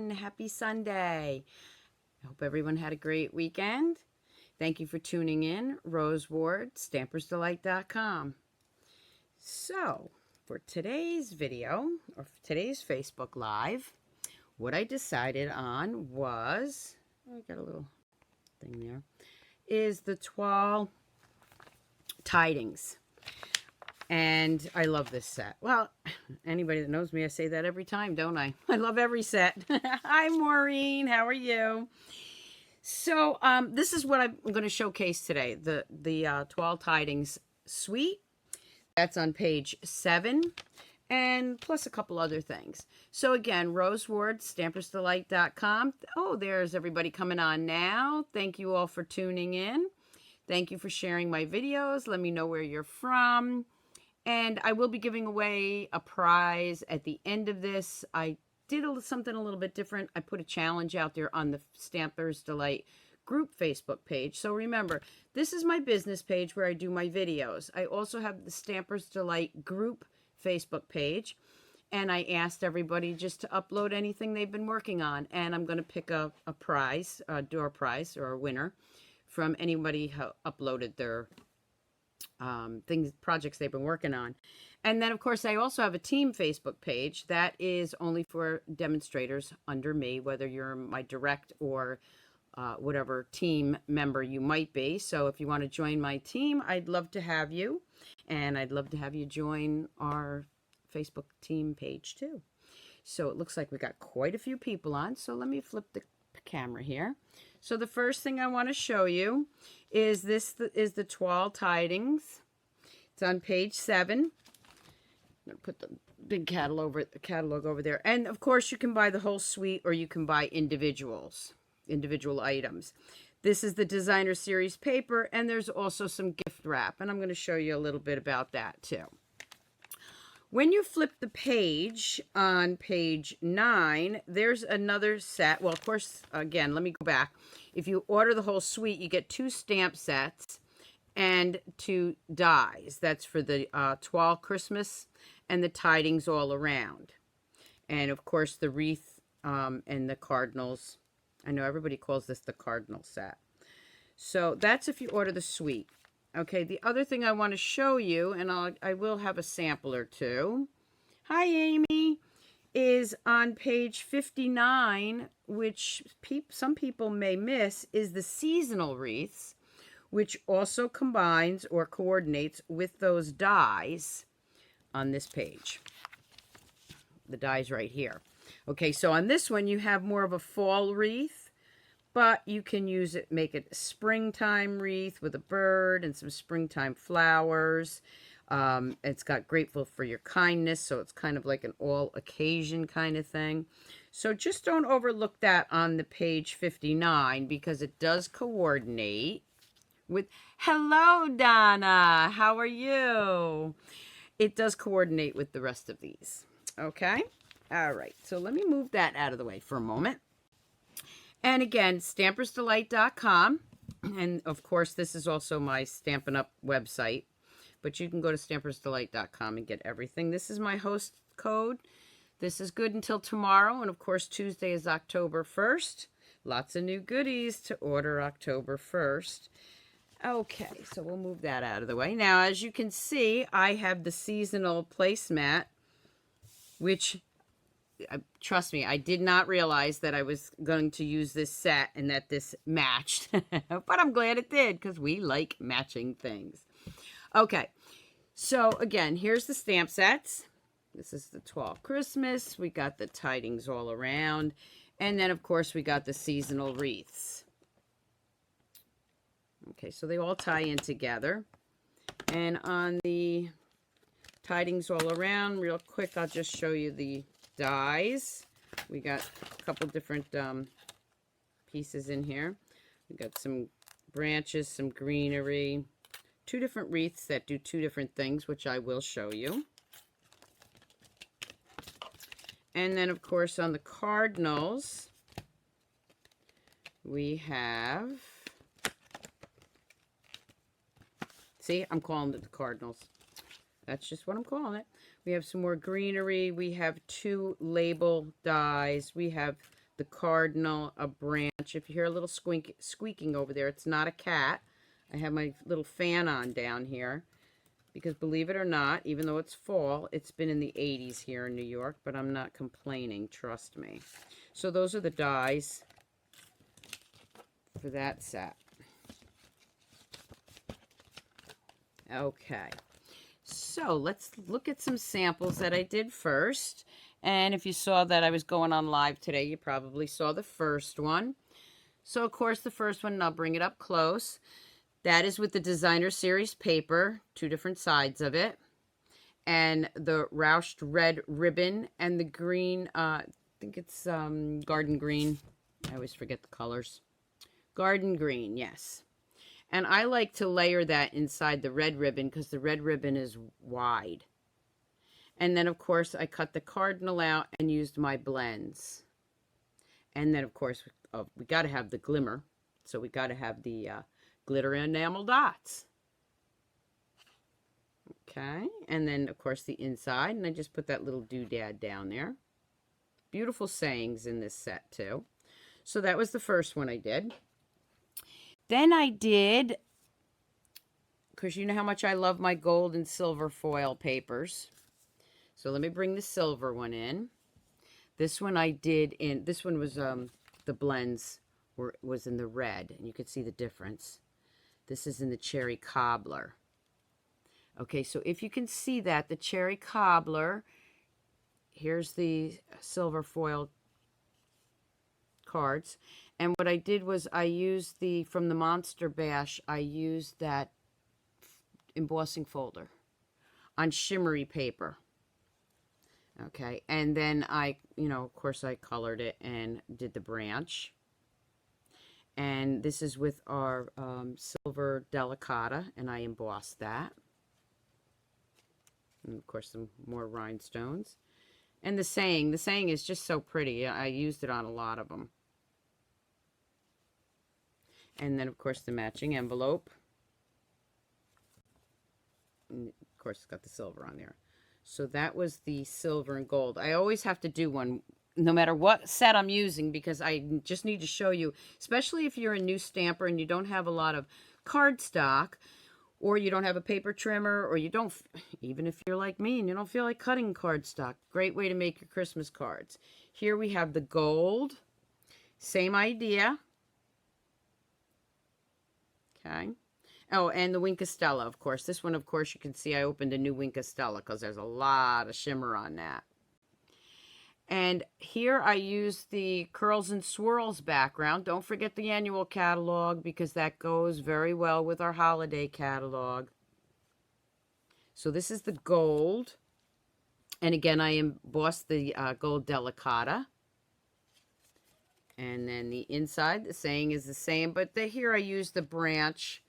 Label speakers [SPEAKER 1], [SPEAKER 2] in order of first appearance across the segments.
[SPEAKER 1] everyone. Happy Sunday. I hope everyone had a great weekend. Thank you for tuning in. Rose Ward, Stampersdelight.com. So, for today's video, or for today's Facebook Live, what I decided on was, I got a little thing there, is the Toile Tidings. And I love this set. Well, anybody that knows me, I say that every time, don't I? I love every set. Hi, Maureen. How are you? So, this is what I'm going to showcase today. The Toile Tidings suite. That's on page 7. And plus a couple other things. So, again, Rose Ward, Stampersdelight.com. Oh, there's everybody coming on now. Thank you all for tuning in. Thank you for sharing my videos. Let me know where you're from. And I will be giving away a prize at the end of this. I did something a little bit different. I put a challenge out there on the Stampers Delight group Facebook page. So remember, this is my business page where I do my videos. I also have the Stampers Delight group Facebook page. And I asked everybody just to upload anything they've been working on. And I'm going to pick a prize, a door prize or a winner from anybody who uploaded their projects they've been working on. And then, of course, I also have a team Facebook page that is only for demonstrators under me, whether you're my direct or whatever team member you might be. So if you want to join my team, I'd love to have you. And I'd love to have you join our Facebook team page too. So it looks like we got quite a few people on. So let me flip the camera here. So the first thing I want to show you is the Toile Tidings. It's on page 7. I'm going to put the big catalog over there. And of course you can buy the whole suite or you can buy individual items. This is the designer series paper, and there's also some gift wrap, and I'm going to show you a little bit about that too. When you flip the page on page 9, there's another set. Well, of course, again, let me go back. If you order the whole suite, you get 2 stamp sets and 2 dies. That's for the Toile Christmas and the Tidings all around. And, of course, the wreath and the cardinals. I know everybody calls this the cardinal set. So that's if you order the suite. Okay, the other thing I want to show you, and I will have a sample or two. Hi, Amy. Is on page 59, which some people may miss, is the seasonal wreaths, which also combines or coordinates with those dies on this page. The dies right here. Okay, so on this one, you have more of a fall wreath. But you can use it, make it a springtime wreath with a bird and some springtime flowers. It's got grateful for your kindness, so it's kind of like an all occasion kind of thing. So just don't overlook that on the page 59 because it does coordinate with, hello Donna, how are you? It does coordinate with the rest of these. Okay, all right, so let me move that out of the way for a moment. And again, Stampersdelight.com. And of course, this is also my Stampin Up website. But you can go to Stampersdelight.com and get everything. This is my host code. This is good until tomorrow. And of course, Tuesday is October 1st. Lots of new goodies to order October 1st. Okay, so we'll move that out of the way. Now, as you can see, I have the seasonal placemat, which... trust me, I did not realize that I was going to use this set and that this matched. But I'm glad it did because we like matching things. Okay, so again, here's the stamp sets. This is the Toile Christmas. We got the Tidings all around. And then, of course, we got the seasonal wreaths. Okay, so they all tie in together. And on the Tidings all around, real quick, I'll just show you the dies. We got a couple different pieces in here. We got some branches, some greenery, 2 different wreaths that do 2 different things, which I will show you. And then, of course, on the cardinals, we have, see, I'm calling it the cardinals. That's just what I'm calling it. We have some more greenery. We have 2 label dies. We have the cardinal, a branch. If you hear a little squeaking over there, it's not a cat. I have my little fan on down here because, believe it or not, even though it's fall, it's been in the 80s here in New York, but I'm not complaining, trust me. So those are the dies for that set. Okay, so let's look at some samples that I did first. And if you saw that I was going on live today, you probably saw the first one. So, of course, the first one, and I'll bring it up close, that is with the Designer Series paper, 2 different sides of it, and the Roushed red ribbon and the green, I think it's garden green. I always forget the colors. Garden green, yes. And I like to layer that inside the red ribbon because the red ribbon is wide. And then, of course, I cut the cardinal out and used my blends. And then, of course, we got to have the glimmer. So we got to have the glitter enamel dots. Okay. And then, of course, the inside. And I just put that little doodad down there. Beautiful sayings in this set, too. So that was the first one I did. Then I did, because you know how much I love my gold and silver foil papers. So let me bring the silver one in. This one I did in, this one was, the blends was in the red, and you can see the difference. This is in the cherry cobbler. Okay, so if you can see that, the cherry cobbler, here's the silver foil cards. And what I did was I used from the Monster Bash, I used that embossing folder on shimmery paper. Okay, and then of course I colored it and did the branch. And this is with our silver delicata, and I embossed that. And of course some more rhinestones. And the saying is just so pretty. I used it on a lot of them. And then, of course, the matching envelope. And of course, it's got the silver on there. So that was the silver and gold. I always have to do one, no matter what set I'm using, because I just need to show you, especially if you're a new stamper and you don't have a lot of cardstock, or you don't have a paper trimmer, or you don't, even if you're like me and you don't feel like cutting cardstock, great way to make your Christmas cards. Here we have the gold, same idea. Okay. Oh, and the Wink of Stella, of course. This one, of course, you can see I opened a new Wink of Stella because there's a lot of shimmer on that. And here I use the Curls and Swirls background. Don't forget the annual catalog because that goes very well with our holiday catalog. So this is the gold. And again, I embossed the gold delicata. And then the inside, the saying is the same, but here I use the branch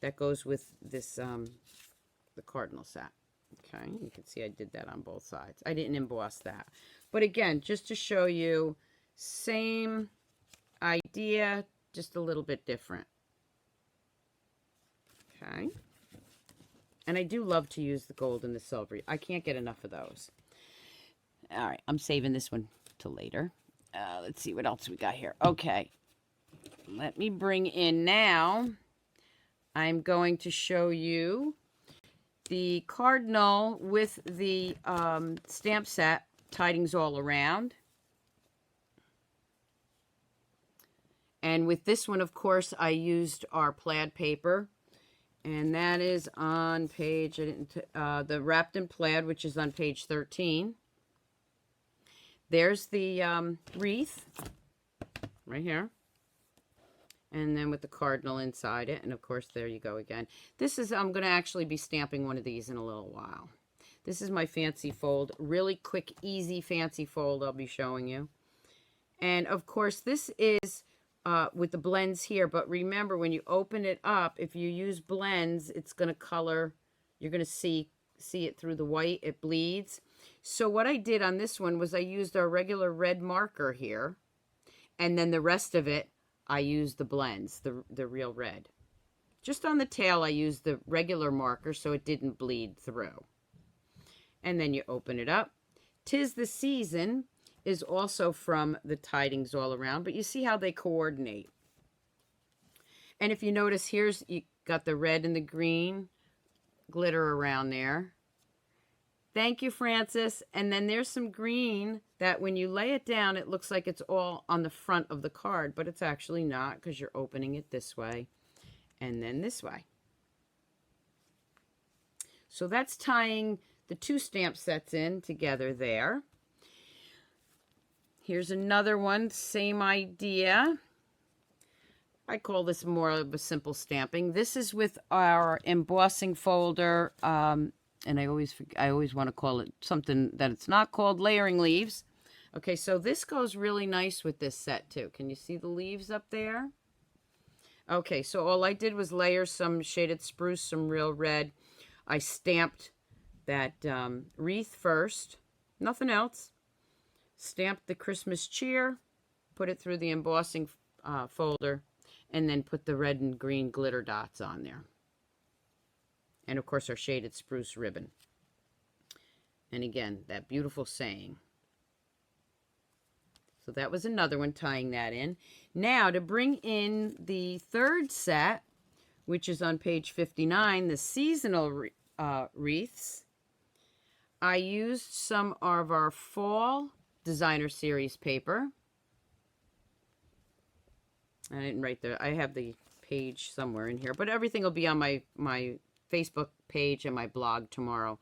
[SPEAKER 1] that goes with this, the cardinal set. Okay, you can see I did that on both sides. I didn't emboss that. But again, just to show you, same idea, just a little bit different. Okay. And I do love to use the gold and the silver. I can't get enough of those. All right, I'm saving this one till later. Let's see what else we got here. Okay, let me bring in now, I'm going to show you the cardinal with the stamp set, Tidings All Around. And with this one, of course, I used our plaid paper. And that is on page, the Wrapped in Plaid, which is on page 13. There's the wreath right here. And then with the cardinal inside it. And of course, there you go again. This is, I'm going to actually be stamping one of these in a little while. This is my fancy fold. Really quick, easy fancy fold I'll be showing you. And of course, this is with the blends here. But remember, when you open it up, if you use blends, it's going to color. You're going to see it through the white. It bleeds. So what I did on this one was I used our regular red marker here. And then the rest of it, I used the blends, the real red. Just on the tail, I used the regular marker so it didn't bleed through. And then you open it up. 'Tis the season. is also from the Tidings All Around, but you see how they coordinate. And if you notice, here's, you got the red and the green glitter around there. Thank you, Francis. And then there's some green that when you lay it down, it looks like it's all on the front of the card, but it's actually not, because you're opening it this way and then this way. So that's tying the two stamp sets in together there. Here's another one, same idea. I call this more of a simple stamping. This is with our embossing folder, and I always want to call it something that it's not called, layering leaves. Okay, so this goes really nice with this set too. Can you see the leaves up there? Okay, so all I did was layer some shaded spruce, some real red. I stamped that wreath first, nothing else. Stamped the Christmas cheer, put it through the embossing folder, and then put the red and green glitter dots on there. And of course our shaded spruce ribbon. And again, that beautiful saying. So that was another one, tying that in. Now to bring in the third set, which is on page 59, the seasonal wreaths. I used some of our fall designer series paper. I didn't write I have the page somewhere in here, but everything will be on my Facebook page and my blog tomorrow.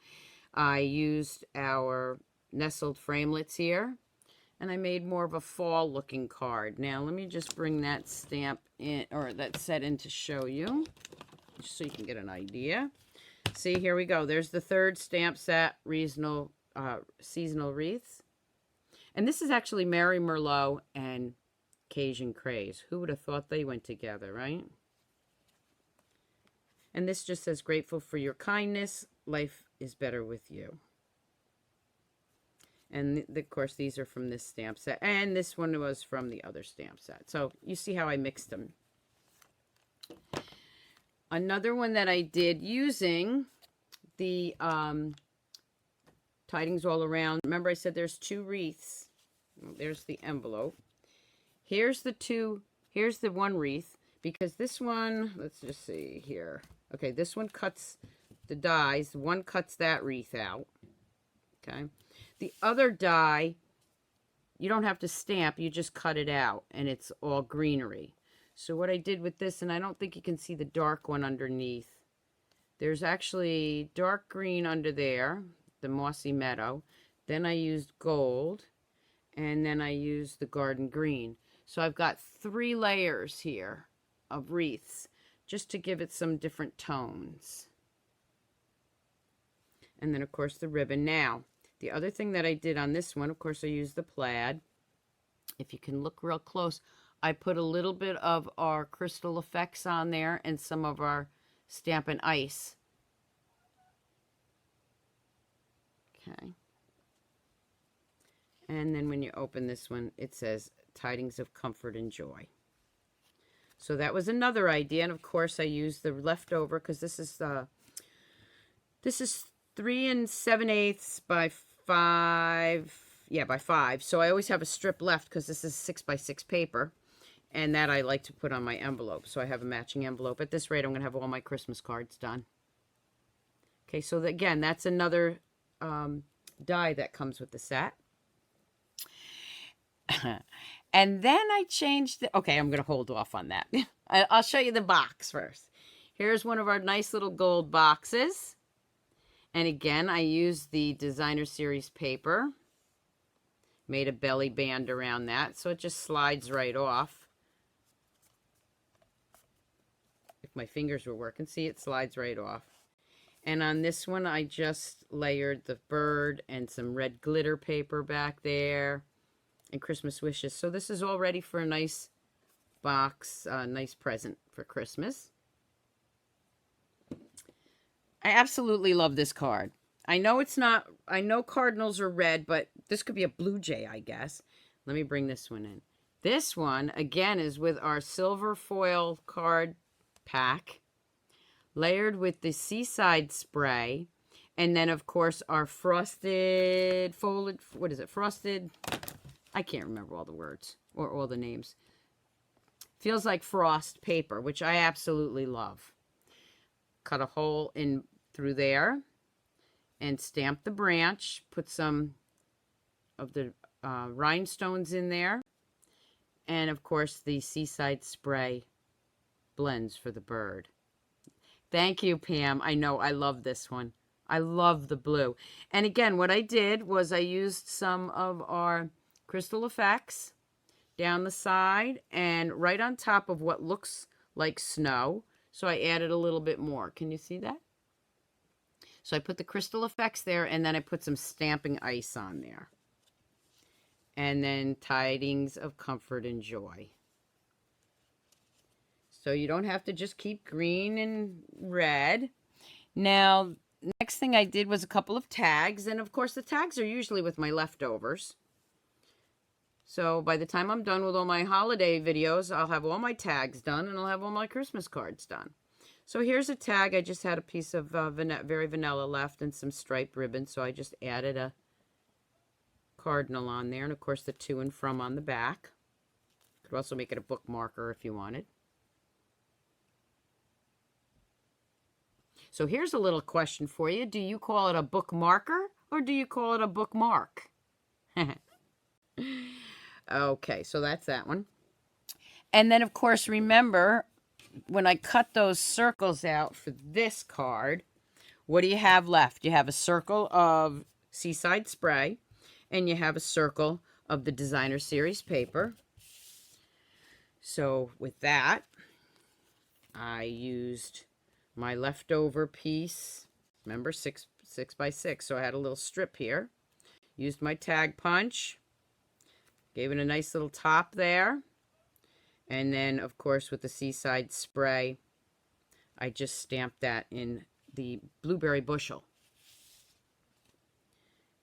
[SPEAKER 1] I used our nestled framelits here, and I made more of a fall looking card. Now let me just bring that stamp in, or that set in, to show you, just so you can get an idea. See, here we go. There's the third stamp set, seasonal wreaths. And this is actually Mary Merlot and Cajun Craze. Who would have thought they went together, right? And this just says, grateful for your kindness. Life is better with you. And of course, these are from this stamp set. And this one was from the other stamp set. So you see how I mixed them. Another one that I did using the Tidings All Around. Remember I said there's two wreaths. There's the envelope. Here's the one wreath, because this one, let's just see here. Okay, this one cuts the dies. One cuts that wreath out. Okay. The other die, you don't have to stamp, you just cut it out, and it's all greenery. So what I did with this, and I don't think you can see the dark one underneath. There's actually dark green under there, the mossy meadow. Then I used gold, and then I used the garden green. So I've got 3 layers here of wreaths, just to give it some different tones. And then, of course, the ribbon. Now, the other thing that I did on this one, of course, I used the plaid. If you can look real close, I put a little bit of our crystal effects on there and some of our Stampin' Ice. Okay. And then when you open this one, it says Tidings of Comfort and Joy. So that was another idea. And of course I used the leftover, because this is 3 7/8 by 5. Yeah, by 5. So I always have a strip left, because this is 6 by 6 paper. And that I like to put on my envelope. So I have a matching envelope. At this rate, I'm going to have all my Christmas cards done. Okay, so again, that's another die that comes with the set. And then I changed the... Okay, I'm going to hold off on that. I'll show you the box first. Here's one of our nice little gold boxes. And again, I used the designer series paper. Made a belly band around that, so it just slides right off. If my fingers were working, see, it slides right off. And on this one, I just layered the bird and some red glitter paper back there and Christmas wishes. So this is all ready for a nice box, nice present for Christmas. I absolutely love this card. I know it's not, I know cardinals are red, but this could be a blue jay, I guess. Let me bring this one in. This one, again, is with our silver foil card pack, layered with the Seaside spray, and then, of course, our frosted, frosted I can't remember all the words or all the names. Feels like frost paper, which I absolutely love. Cut a hole in through there and stamp the branch. Put some of the rhinestones in there. And, of course, the Seaside Spray blends for the bird. Thank you, Pam. I know, I love this one. I love the blue. And again, what I did was I used some of our Crystal Effects down the side and right on top of what looks like snow. So I added a little bit more. Can you see that? So I put the Crystal Effects there, and then I put some Stampin' Ice on there. And then Tidings of Comfort and Joy. So you don't have to just keep green and red. Now, next thing I did was a couple of tags. And of course, the tags are usually with my leftovers. So by the time I'm done with all my holiday videos, I'll have all my tags done and I'll have all my Christmas cards done. So here's a tag. I just had a piece of very vanilla left and some striped ribbon. So I just added a cardinal on there. And of course, the to and from on the back. Could also make it a bookmarker if you wanted. So here's a little question for you. Do you call it a bookmarker or do you call it a bookmark? Okay, so that's that one. And then, of course, remember, when I cut those circles out for this card, what do you have left? You have a circle of Seaside Spray, and you have a circle of the Designer Series paper. So with that, I used my leftover piece, remember, 6 by 6, so I had a little strip here. Used my tag punch, gave it a nice little top there, and then, of course, with the Seaside Spray, I just stamped that in the blueberry bushel.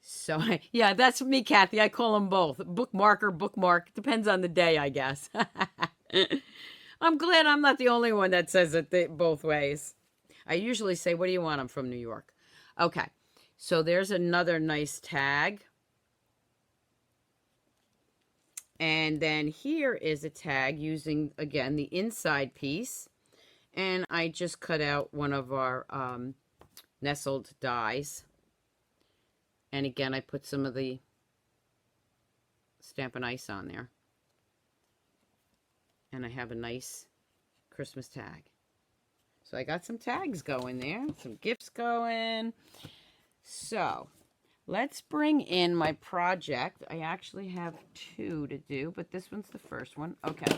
[SPEAKER 1] So, yeah, that's me, Kathy. I call them both. Bookmarker, bookmark. Depends on the day, I guess. I'm glad I'm not the only one that says it both ways. I usually say, what do you want? I'm from New York. Okay, so there's another nice tag. And then here is a tag using, again, the inside piece. And I just cut out one of our nestled dies. And again, I put some of the Stampin' Ice on there. And I have a nice Christmas tag. So I got some tags going there, some gifts going. So let's bring in my project. I actually have 2 to do, but this one's the first one. Okay.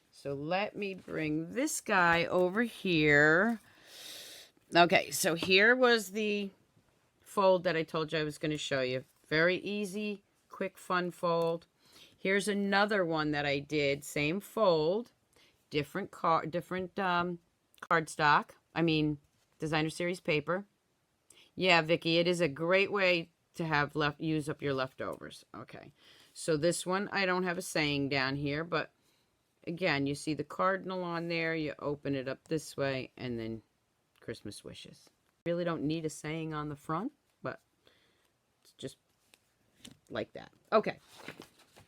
[SPEAKER 1] So let me bring this guy over here. Okay, so here was the fold that I told you I was going to show you. Very easy, quick, fun fold. Here's another one that I did. Same fold, different cardstock. I mean, Designer Series paper. Yeah, Vicky, it is a great way to have use up your leftovers. Okay, so this one, I don't have a saying down here, but again, you see the cardinal on there. You open it up this way, and then Christmas wishes. Really don't need a saying on the front, but it's just like that. Okay,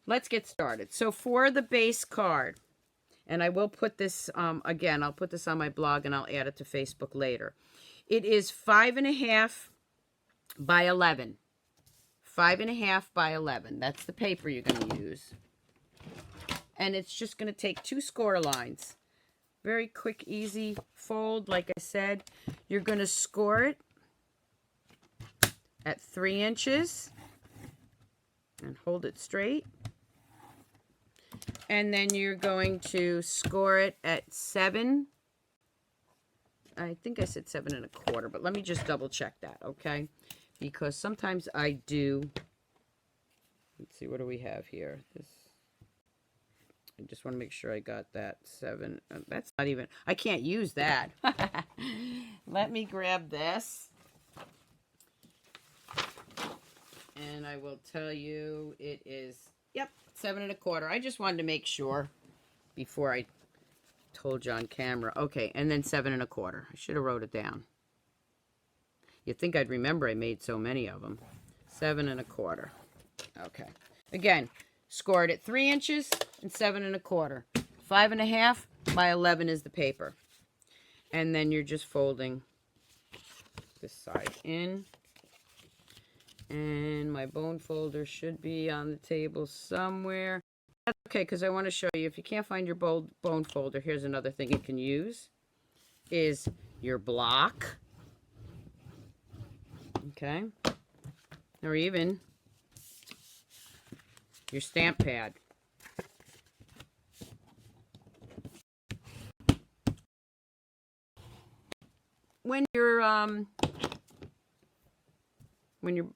[SPEAKER 1] let's get started. So for the base card, and I will put this, again, I'll put this on my blog and I'll add it to Facebook later. It is 5.5 by 11. 5.5 by 11. That's the paper you're going to use. And it's just going to take 2 score lines. Very quick, easy fold. Like I said, you're going to score it at 3 inches and hold it straight. And then you're going to score it at 7. I think I said 7.25, but let me just double check that, okay? Because sometimes I do. Let's see, what do we have here? I just want to make sure I got that 7. That's not even, I can't use that. Let me grab this. And I will tell you it is, yep, 7.25. I just wanted to make sure before I told you on camera. Okay, and then 7.25. I should have wrote it down. You'd think I'd remember I made so many of them. 7.25. Okay. Again, scored at 3 inches and 7 1/4. 5 1/2 by 11 is the paper. And then you're just folding this side in. And my bone folder should be on the table somewhere. That's okay, because I want to show you, if you can't find your bone folder, here's another thing you can use, is your block. Okay. Or even your stamp pad. When your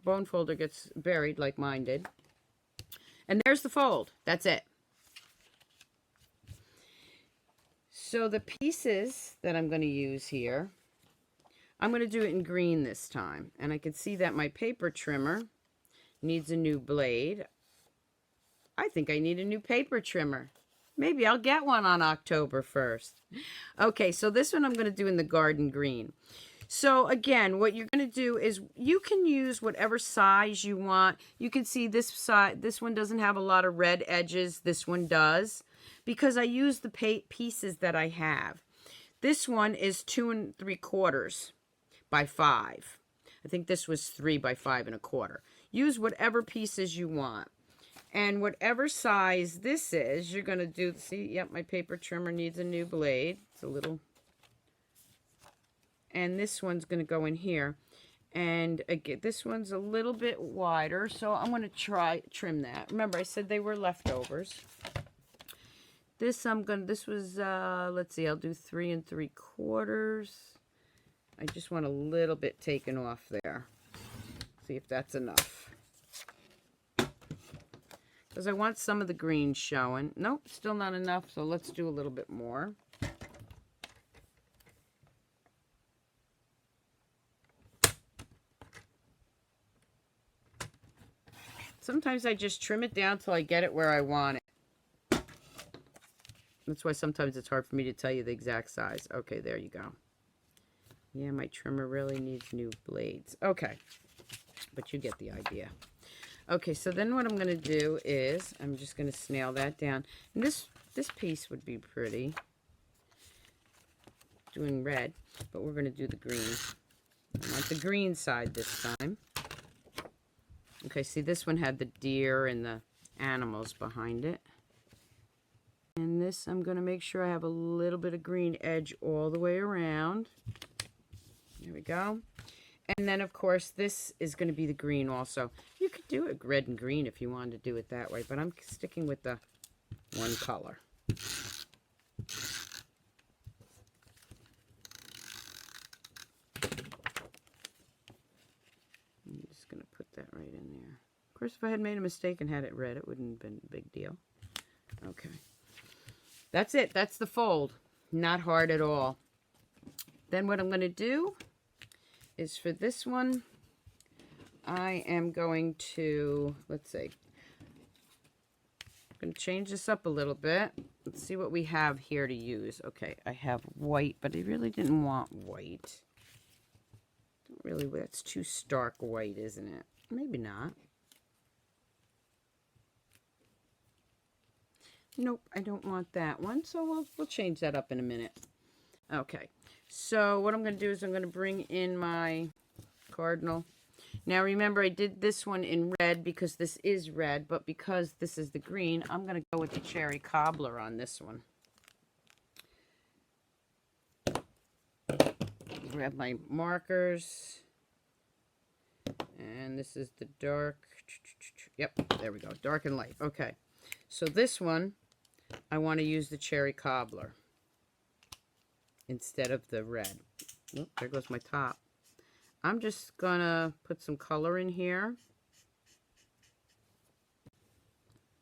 [SPEAKER 1] bone folder gets buried like mine did, and there's the fold. That's it. So the pieces that I'm going to use here, I'm going to do it in green this time. And I can see that my paper trimmer needs a new blade. I think I need a new paper trimmer. Maybe I'll get one on October 1st. Okay, so this one I'm going to do in the garden green. So again, what you're going to do is you can use whatever size you want. You can see this side, this one doesn't have a lot of red edges. This one does, because I use the pieces that I have. This one is 2 3/4 by 5. I think this was 3 by 5 1/4. Use whatever pieces you want. And whatever size this is, you're going to do, see, yep, my paper trimmer needs a new blade. It's a little, and this one's going to go in here. And again, this one's a little bit wider, so I'm going to try trim that. Remember, I said they were leftovers. This this was, let's see, I'll do 3 3/4. I just want a little bit taken off there. See if that's enough. Because I want some of the green showing. Nope, still not enough, so let's do a little bit more. Sometimes I just trim it down till I get it where I want it. That's why sometimes it's hard for me to tell you the exact size. Okay, there you go. Yeah, my trimmer really needs new blades. Okay, but you get the idea. Okay, so then what I'm going to do is I'm just going to snail that down. And this piece would be pretty, doing red, but we're going to do the green. I want the green side this time. Okay, see, this one had the deer and the animals behind it. And this, I'm going to make sure I have a little bit of green edge all the way around. There we go. And then, of course, this is going to be the green also. You could do it red and green if you wanted to do it that way, but I'm sticking with the one color. I'm just going to put that right in there. Of course, if I had made a mistake and had it red, it wouldn't have been a big deal. Okay. That's it. That's the fold. Not hard at all. Then what I'm going to do is for this one, I am going to, let's see, I'm going to change this up a little bit. Let's see what we have here to use. Okay, I have white, but I really didn't want white. Don't really, that's too stark white, isn't it? Maybe not. Nope, I don't want that one, so we'll change that up in a minute. Okay, so what I'm going to do is I'm going to bring in my cardinal. Now remember, I did this one in red because this is red, but because this is the green, I'm going to go with the cherry cobbler on this one. Grab my markers, and this is the dark. Yep, there we go, dark and light. Okay, so this one, I want to use the cherry cobbler instead of the red. Oh, there goes my top. I'm just gonna put some color in here.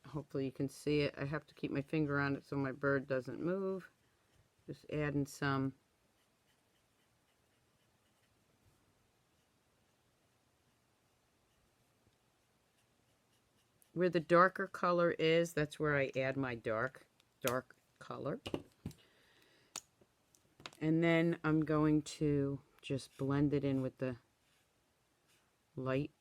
[SPEAKER 1] Hopefully you can see it. I have to keep my finger on it so my bird doesn't move. Just adding some. Where the darker color is, that's where I add my dark color. And then I'm going to just blend it in with the light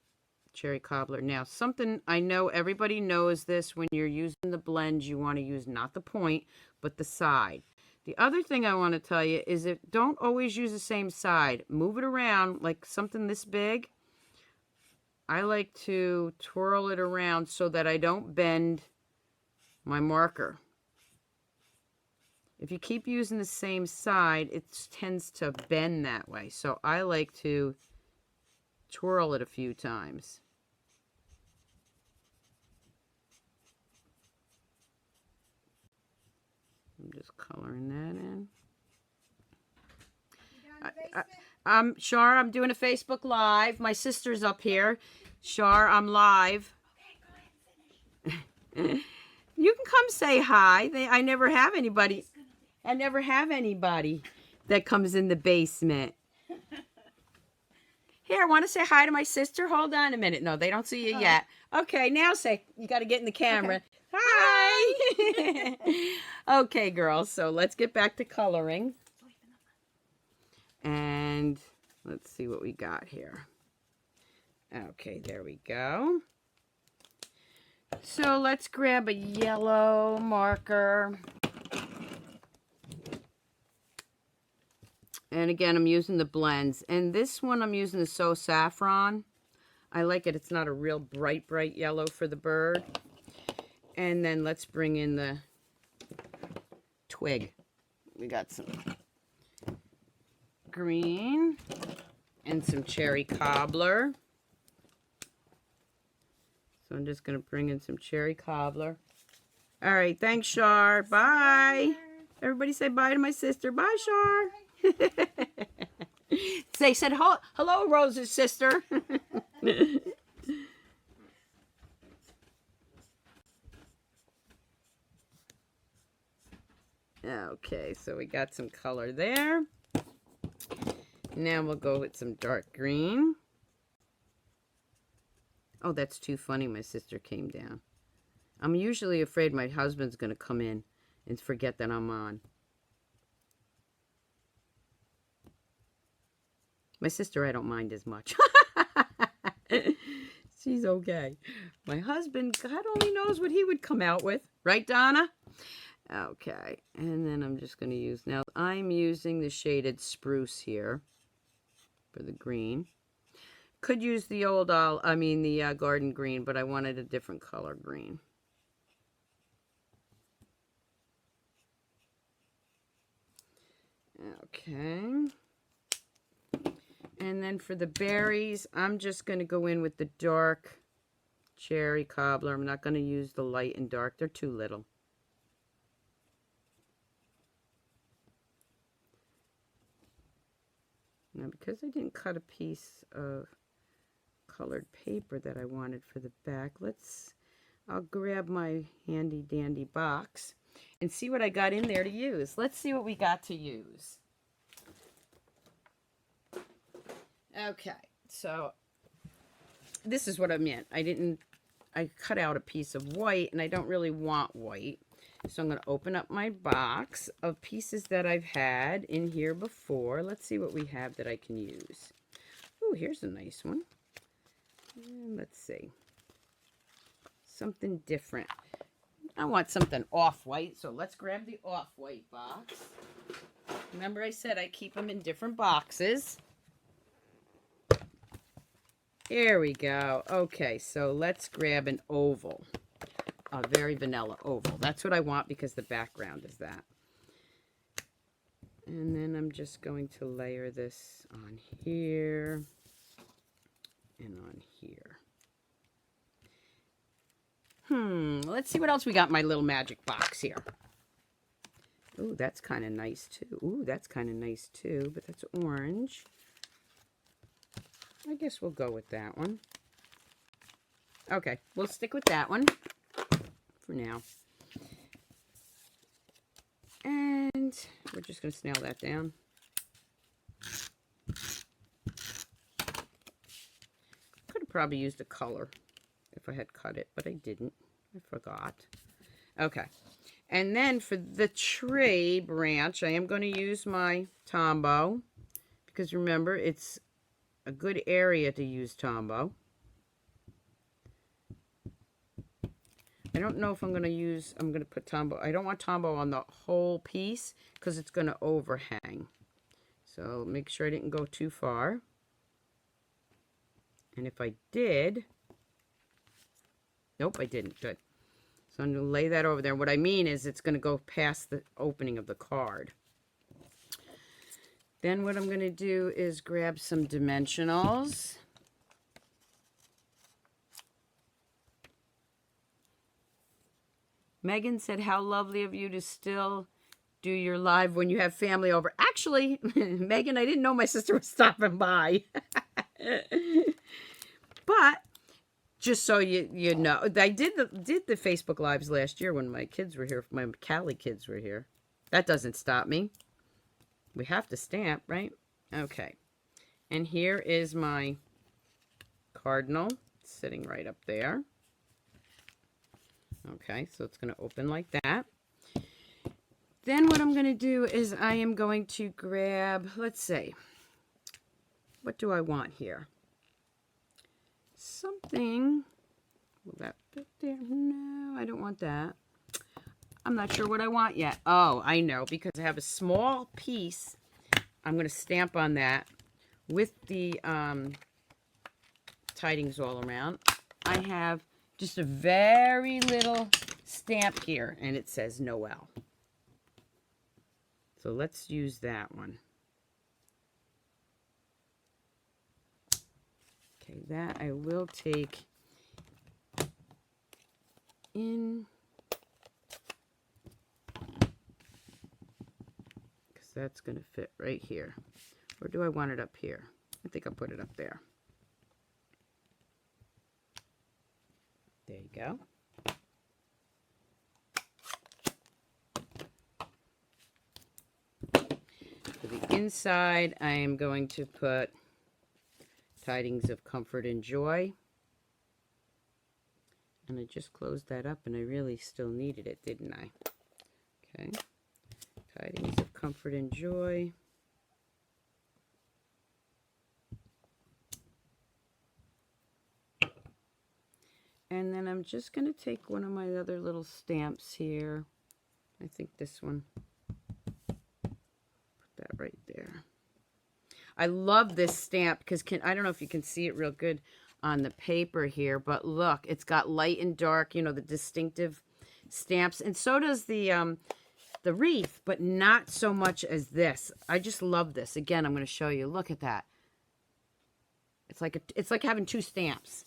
[SPEAKER 1] cherry cobbler. Now, something I know everybody knows this, when you're using the blends, you want to use not the point, but the side. The other thing I want to tell you is that don't always use the same side. Move it around like something this big. I like to twirl it around so that I don't bend my marker. If you keep using the same side, it tends to bend that way. So I like to twirl it a few times. I'm just coloring that in. Shar, I'm doing a Facebook Live. My sister's up here. Shar, I'm live. Okay, go ahead and finish. You can come say hi. I never have anybody. I never have anybody that comes in the basement. Here, I want to say hi to my sister. Hold on a minute. No, they don't see you yet. Okay, now say, you got to get in the camera. Okay. Hi. Okay, girls, so let's get back to coloring. And let's see what we got here. Okay, there we go. So let's grab a yellow marker. And again, I'm using the blends. And this one I'm using the So Saffron. I like it. It's not a real bright, bright yellow for the bird. And then let's bring in the twig. We got some green and some cherry cobbler. So I'm just going to bring in some cherry cobbler. All right. Thanks, Shar. Bye. Everybody say bye to my sister. Bye, Shar. They said hello, Rose's sister. Okay, so we got some color there. Now we'll go with some dark green. Oh, that's too funny. My sister came down. I'm usually afraid my husband's going to come in and forget that I'm on. My sister, I don't mind as much. She's okay. My husband, God only knows what he would come out with. Right, Donna? Okay. And then I'm just going to use, now I'm using the shaded spruce here for the green. Could use the old, the garden green, but I wanted a different color green. Okay. And then for the berries, I'm just going to go in with the dark cherry cobbler. I'm not going to use the light and dark. They're too little. Now, because I didn't cut a piece of colored paper that I wanted for the back, I'll grab my handy dandy box and see what I got in there to use. Let's see what we got to use. Okay, so this is what I meant. I cut out a piece of white, and I don't really want white. So I'm going to open up my box of pieces that I've had in here before. Let's see what we have that I can use. Oh, here's a nice one. And let's see. Something different. I want something off-white, so let's grab the off-white box. Remember I said I keep them in different boxes. Here we go. Okay, so let's grab an oval. A very vanilla oval. That's what I want because the background is that. And then I'm just going to layer this on here and on here. Let's see what else we got in my little magic box here. Ooh, that's kind of nice too. Ooh, that's kind of nice too, but that's orange. I guess we'll go with that one. Okay, we'll stick with that one for now. And we're just going to snail that down. Could have probably used a color if I had cut it, but I didn't. I forgot. Okay. And then for the tree branch, I am going to use my Tombow, because remember, it's a good area to use Tombow. I don't know if I'm going to put Tombow. I don't want Tombow on the whole piece because it's going to overhang. So make sure I didn't go too far. And if I did, nope, I didn't. Good. So I'm going to lay that over there. What I mean is it's going to go past the opening of the card. Then what I'm going to do is grab some dimensionals. Megan said, how lovely of you to still do your live when you have family over. Actually, Megan, I didn't know my sister was stopping by. But just so you know, I did the Facebook Lives last year when my kids were here, my Cali kids were here. That doesn't stop me. We have to stamp, right? Okay. And here is my cardinal sitting right up there. Okay, so it's going to open like that. Then what I'm going to do is I am going to grab, let's see, what do I want here? Something, will that fit there? No, I don't want that. I'm not sure what I want yet. Oh, I know, because I have a small piece. I'm going to stamp on that with the tidings all around. I have just a very little stamp here, and it says Noel. So let's use that one. Okay, that I will take in, because that's going to fit right here. Or do I want it up here? I think I'll put it up there. There you go. For the inside, I am going to put Tidings of Comfort and Joy. And I just closed that up, and I really still needed it, didn't I? Okay. Tidings of Comfort and Joy. And then I'm just going to take one of my other little stamps here. I think this one. Put that right there. I love this stamp because I don't know if you can see it real good on the paper here, but look, it's got light and dark, you know, the distinctive stamps. And so does the wreath, but not so much as this. I just love this. Again, I'm going to show you. Look at that. It's like having two stamps.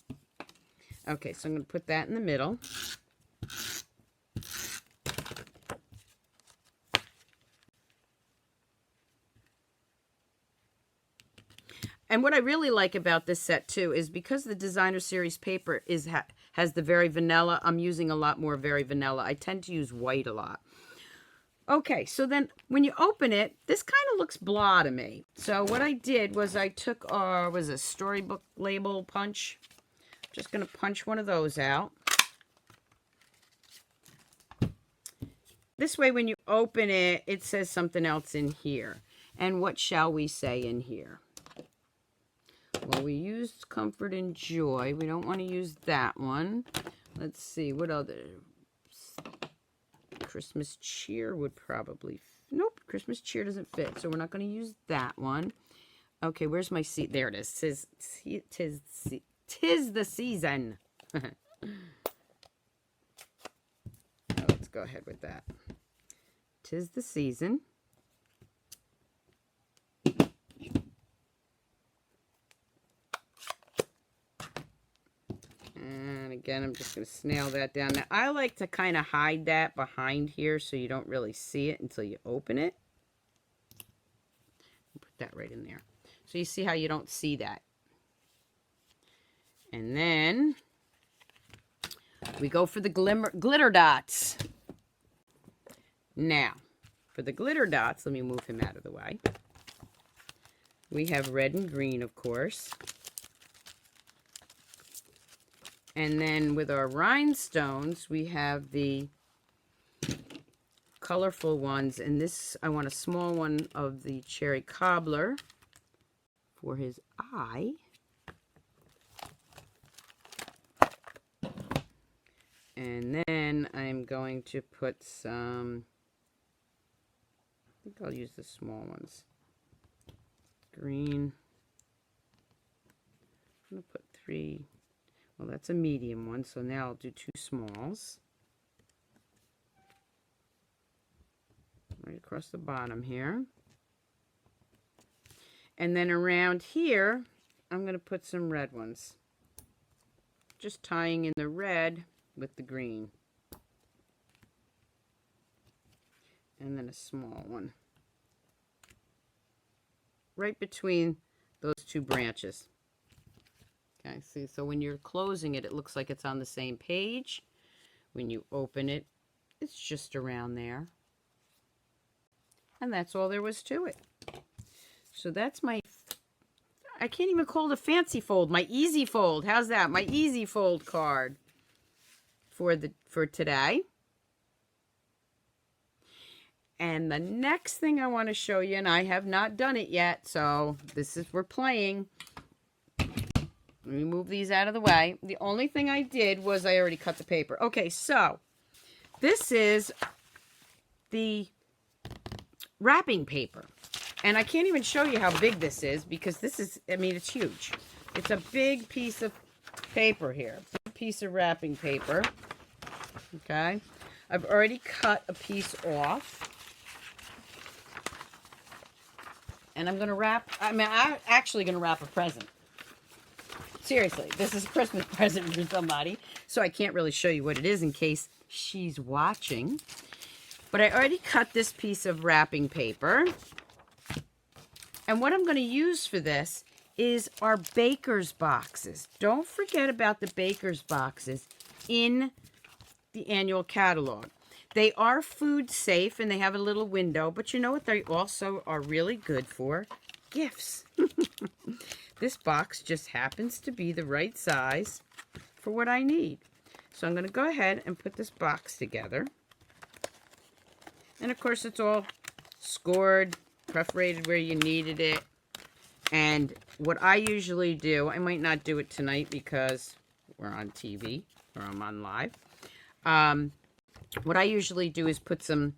[SPEAKER 1] Okay, so I'm going to put that in the middle. And what I really like about this set too is because the designer series paper has the very vanilla, I'm using a lot more very vanilla. I tend to use white a lot. Okay, so then when you open it, this kind of looks blah to me. So what I did was I took was a storybook label punch. Just going to punch one of those out. This way when you open it, it says something else in here. And what shall we say in here? Well, we used Comfort and Joy. We don't want to use that one. Let's see, what other? Christmas Cheer would probably... Nope, Christmas Cheer doesn't fit, so we're not going to use that one. Okay, where's my seat? There it is. Tis the season. Let's go ahead with that. Tis the season. And again, I'm just going to snail that down. Now, I like to kind of hide that behind here so you don't really see it until you open it. Put that right in there. So you see how you don't see that. And then we go for the glitter dots. Now, for the glitter dots, let me move him out of the way. We have red and green, of course. And then with our rhinestones, we have the colorful ones. And this, I want a small one of the cherry cobbler for his eye. And then I'm going to put some, I think I'll use the small ones. Green. I'm going to put 3. Well, that's a medium one, so now I'll do 2 smalls. Right across the bottom here. And then around here, I'm going to put some red ones. Just tying in the red with the green. And then a small one. Right between those 2 branches. Okay, see, so when you're closing it, it looks like it's on the same page. When you open it, it's just around there. And that's all there was to it. So that's my, I can't even call it a fancy fold, my easy fold. How's that? My easy fold card for today. And the next thing I want to show you, and I have not done it yet, so this is, we're playing. Let me move these out of the way. The only thing I did was I already cut the paper. Okay, so this is the wrapping paper. And I can't even show you how big this is because this is, I mean, it's huge. It's a big piece of paper here. Big piece of wrapping paper. Okay. I've already cut a piece off. And I'm going to wrap, I'm actually going to wrap a present. Seriously, this is a Christmas present for somebody. So I can't really show you what it is in case she's watching. But I already cut this piece of wrapping paper. And what I'm going to use for this is our baker's boxes. Don't forget about the baker's boxes in the annual catalog. They are food safe and they have a little window, but you know what they also are really good for? Gifts. This box just happens to be the right size for what I need. So I'm going to go ahead and put this box together. And of course it's all scored, perforated where you needed it. And what I usually do, I might not do it tonight because we're on TV or I'm on live. What I usually do is put some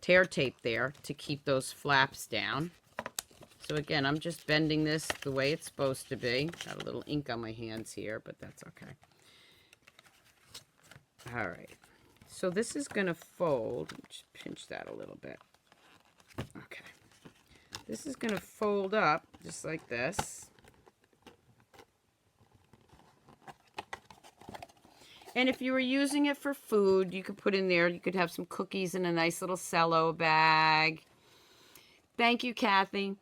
[SPEAKER 1] tear tape there to keep those flaps down. So again, I'm just bending this the way it's supposed to be. Got a little ink on my hands here, but that's okay. All right. So this is going to fold. Just pinch that a little bit. Okay. This is going to fold up just like this. And if you were using it for food, you could put in there, you could have some cookies in a nice little cello bag. Thank you, Kathy.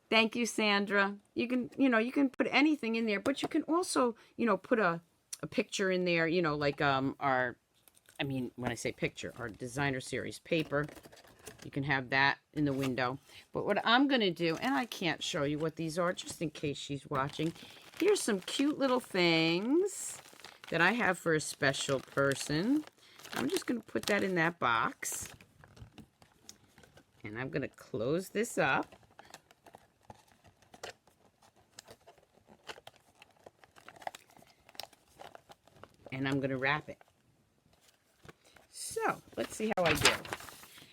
[SPEAKER 1] Thank you, Sandra. You can, you can put anything in there, but you can also, put a picture in there, like when I say picture, our designer series paper. You can have that in the window. But what I'm going to do, and I can't show you what these are just in case she's watching. Here's some cute little things that I have for a special person. I'm just going to put that in that box. And I'm going to close this up. And I'm going to wrap it. So, let's see how I do.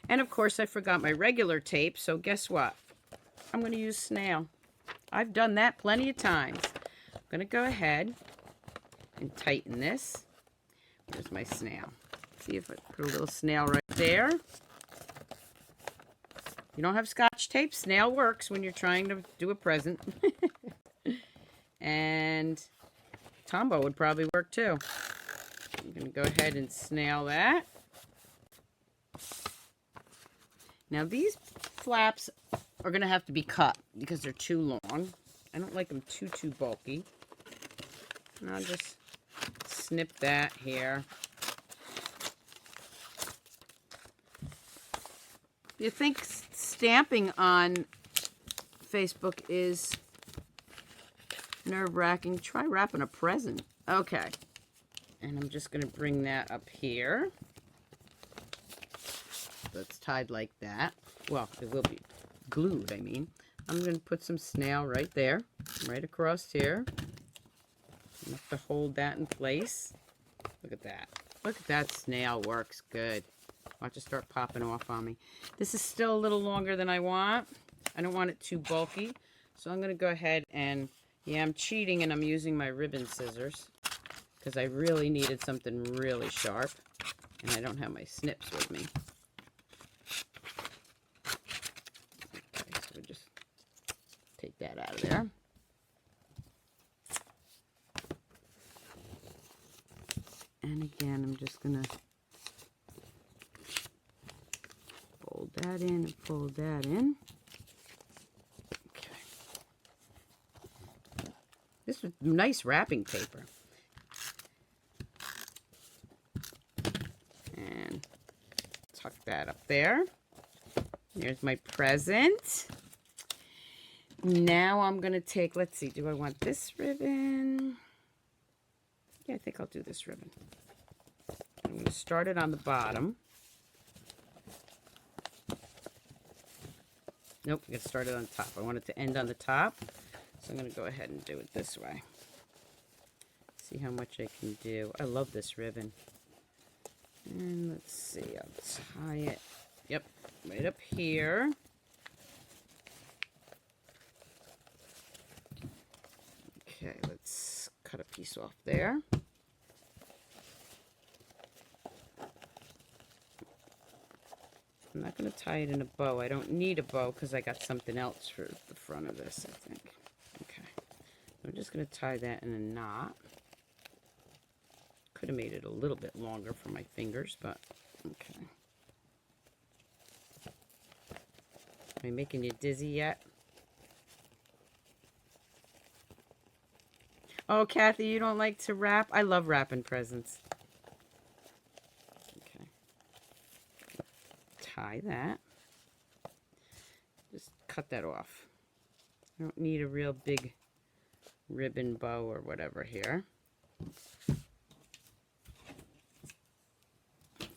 [SPEAKER 1] And of course, I forgot my regular tape, so guess what? I'm going to use snail. I've done that plenty of times. I'm going to go ahead and tighten this. Here's my snail. See if I put a little snail right there. You don't have Scotch tape, snail works when you're trying to do a present. And Tombow would probably work too. I'm going to go ahead and snail that. Now these flaps are going to have to be cut because they're too long. I don't like them too bulky. And I'll just snip that here. You think stamping on Facebook is nerve-wracking? Try wrapping a present. Okay. And I'm just going to bring that up here. So it's tied like that. Well, it will be glued, I mean. I'm going to put some snail right there, right across here. Enough to hold that in place. Look at that. Look at that snail, works good. Watch it start popping off on me. This is still a little longer than I want. I don't want it too bulky. So I'm going to go ahead and, yeah, I'm cheating and I'm using my ribbon scissors. Because I really needed something really sharp. And I don't have my snips with me. Okay, so we'll just take that out of there. And again, I'm just going to fold that in and fold that in. Okay. This is nice wrapping paper. And tuck that up there. There's my present. Now I'm going to take, let's see, do I want this ribbon? Yeah, I think I'll do this ribbon. I'm going to start it on the bottom. Nope, I'm going to start it on the top. I want it to end on the top, so I'm going to go ahead and do it this way. See how much I can do. I love this ribbon. And let's see, I'll tie it, yep, right up here. Okay, let's cut a piece off there. I'm not going to tie it in a bow. I don't need a bow because I got something else for the front of this, I think. Okay. I'm just going to tie that in a knot. Could have made it a little bit longer for my fingers, but okay. Am I making you dizzy yet? Oh, Kathy, you don't like to wrap? I love wrapping presents. Okay. Tie that. Just cut that off. I don't need a real big ribbon bow or whatever here.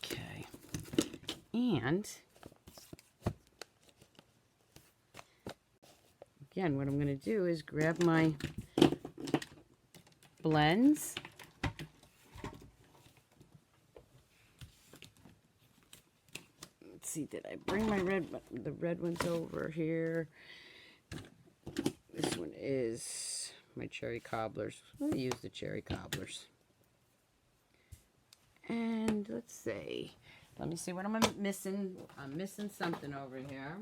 [SPEAKER 1] Okay. And again, what I'm going to do is grab my blends. Let's see, did I bring my the red ones over here? This one is my cherry cobblers. I'll use the cherry cobblers. And let's see. Let me see what I'm missing. I'm missing something over here.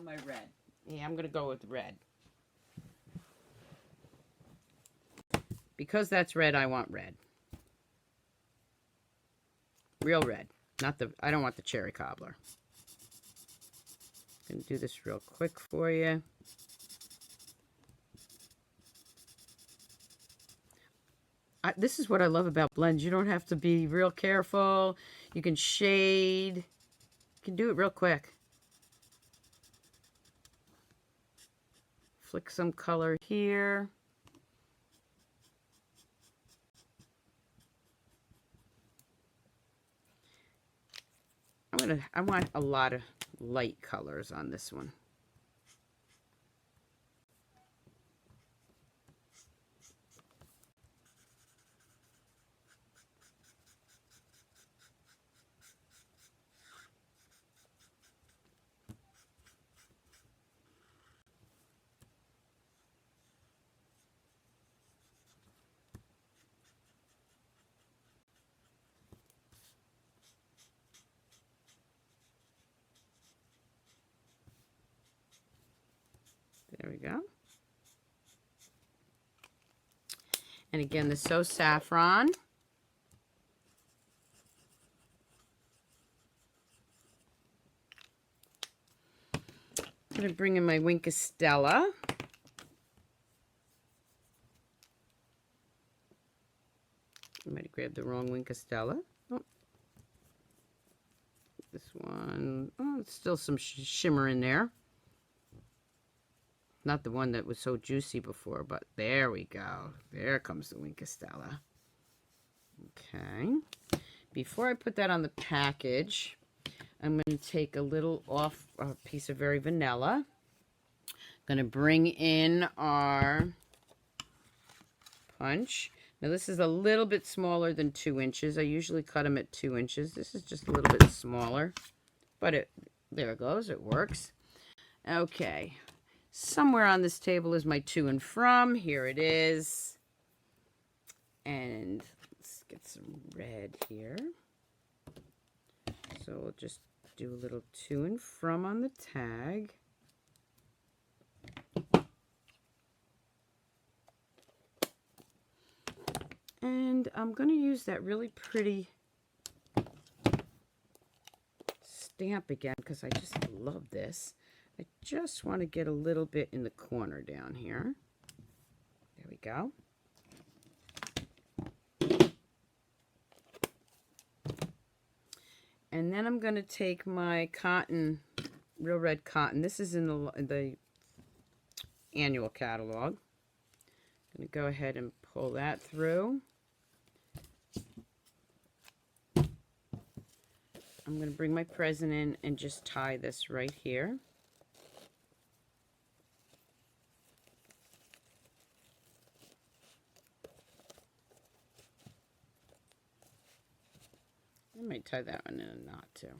[SPEAKER 1] My red. Yeah, I'm going to go with red. Because that's red, I want red. Real red. Not the, I don't want the cherry cobbler. I'm going to do this real quick for you. This is what I love about blends. You don't have to be real careful. You can shade. You can do it real quick. Flick some color here. I want a lot of light colors on this one. There we go. And again, the So Saffron. I'm going to bring in my Wink of Stella. I might have grabbed the wrong Wink of Stella. Oh. This one, oh, it's still some shimmer in there. Not the one that was so juicy before, but there we go. There comes the Wink of Stella. Okay. Before I put that on the package, I'm going to take a little off a piece of Very Vanilla. I'm going to bring in our punch. Now this is a little bit smaller than 2 inches. I usually cut them at 2 inches. This is just a little bit smaller, but there it goes. It works. Okay. Somewhere on this table is my to and from. Here it is. And let's get some red here. So we'll just do a little to and from on the tag. And I'm going to use that really pretty stamp again because I just love this. I just want to get a little bit in the corner down here. There we go. And then I'm going to take my cotton, Real Red Cotton. This is in the annual catalog. I'm going to go ahead and pull that through. I'm going to bring my present in and just tie this right here. I might tie that one in a knot too.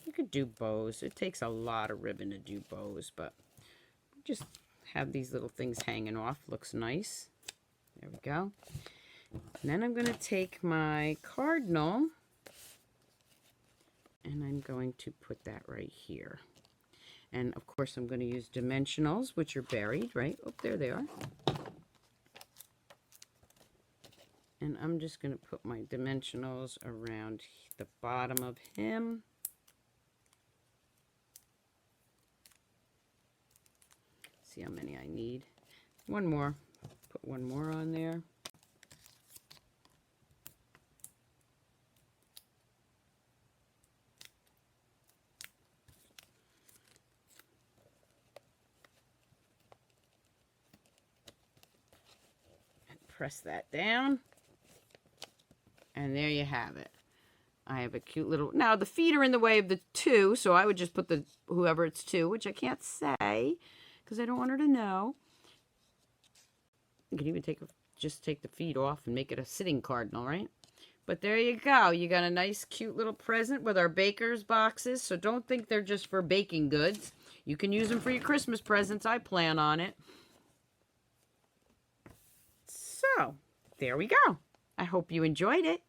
[SPEAKER 1] You could do bows. It takes a lot of ribbon to do bows, but just have these little things hanging off. Looks nice. There we go. And then I'm going to take my cardinal and I'm going to put that right here. And of course I'm going to use dimensionals, which are buried, right? Oh, there they are. And I'm just going to put my dimensionals around the bottom of him. See how many I need. One more. Put one more on there. And press that down. And there you have it. I have a cute little... Now, the feet are in the way of the 2, so I would just put the whoever it's to, which I can't say because I don't want her to know. You can even just take the feet off and make it a sitting cardinal, right? But there you go. You got a nice, cute little present with our baker's boxes. So don't think they're just for baking goods. You can use them for your Christmas presents. I plan on it. So, there we go. I hope you enjoyed it.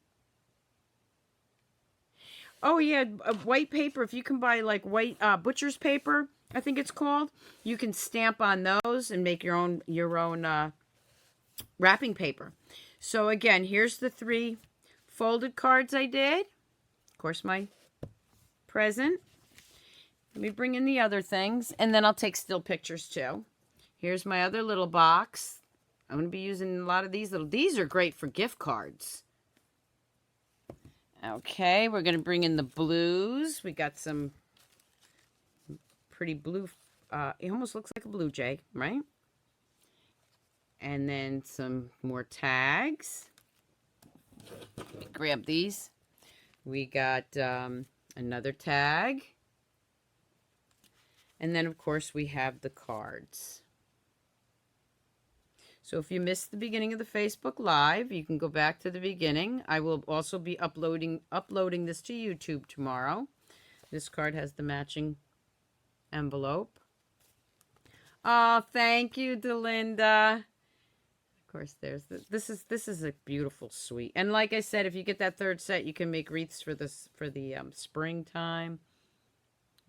[SPEAKER 1] Oh, yeah, white paper. If you can buy, like, white butcher's paper, I think it's called, you can stamp on those and make your own wrapping paper. So, again, here's the 3 folded cards I did. Of course, my present. Let me bring in the other things, and then I'll take still pictures, too. Here's my other little box. I'm going to be using a lot of these little... These are great for gift cards. Okay, we're going to bring in the blues. We got some pretty blue... it almost looks like a blue jay, right? And then some more tags. Let me grab these. We got another tag. And then, of course, we have the cards. So if you missed the beginning of the Facebook Live, you can go back to the beginning. I will also be uploading this to YouTube tomorrow. This card has the matching envelope. Oh, thank you, Delinda. Of course, there's this is a beautiful suite. And like I said, if you get that 3rd set, you can make wreaths for the springtime.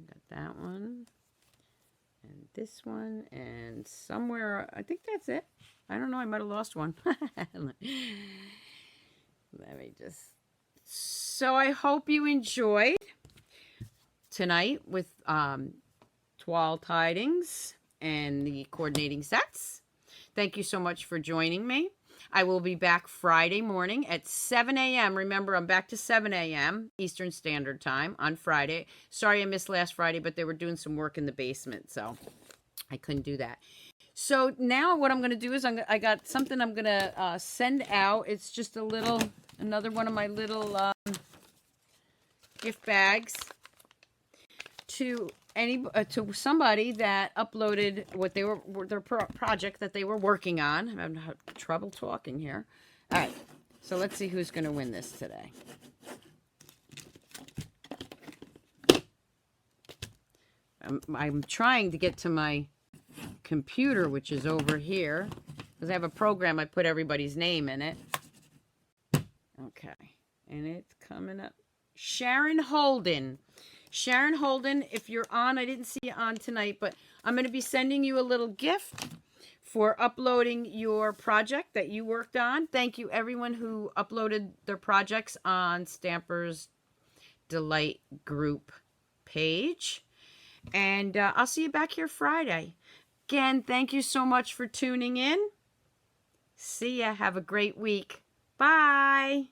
[SPEAKER 1] Got that one. And this one, and somewhere, I think that's it. I don't know, I might have lost one. Let me just... So I hope you enjoyed tonight with Toile Tidings and the coordinating sets. Thank you so much for joining me. I will be back Friday morning at 7 a.m. Remember, I'm back to 7 a.m. Eastern Standard Time on Friday. Sorry I missed last Friday, but they were doing some work in the basement, so I couldn't do that. So now what I'm going to do is I got something I'm going to send out. It's just another one of my little gift bags to to somebody that uploaded what they were their project that they were working on. I'm having trouble talking here. All right, so let's see who's going to win this today. I'm trying to get to my computer, which is over here, because I have a program. I put everybody's name in it. Okay, and it's coming up. Sharon Holden. Sharon Holden, if you're on, I didn't see you on tonight, but I'm going to be sending you a little gift for uploading your project that you worked on. Thank you, everyone who uploaded their projects on Stampers Delight group page. And I'll see you back here Friday. Again, thank you so much for tuning in. See ya. Have a great week. Bye.